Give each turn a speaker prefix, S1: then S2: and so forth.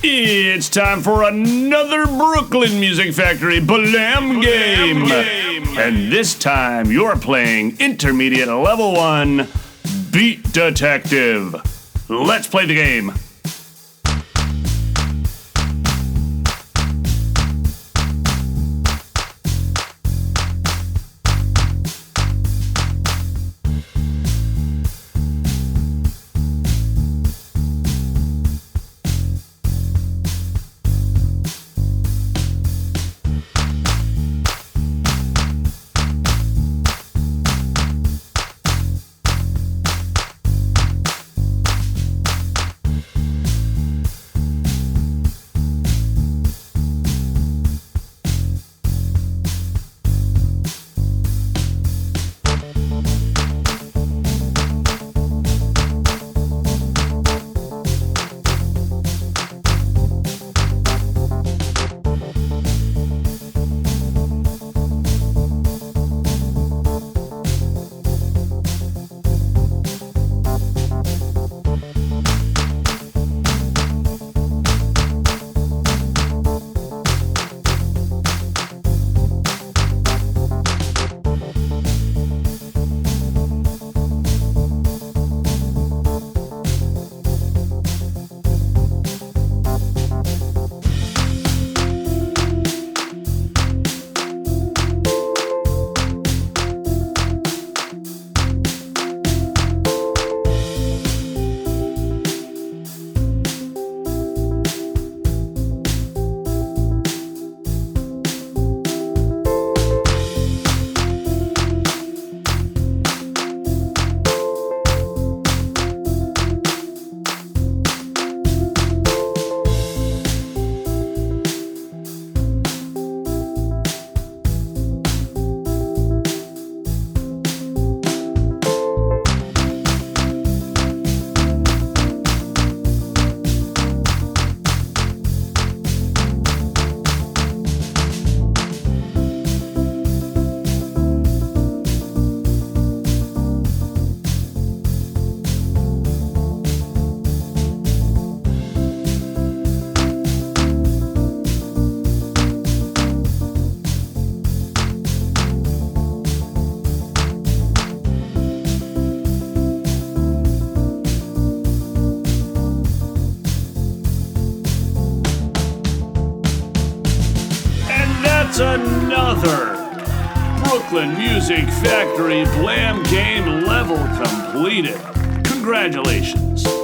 S1: It's time for another Brooklyn Music Factory BLAM game. And this time you're playing Intermediate Level 1 Beat Detective. Let's play the game. That's another Brooklyn Music Factory BLAM game level completed. Congratulations.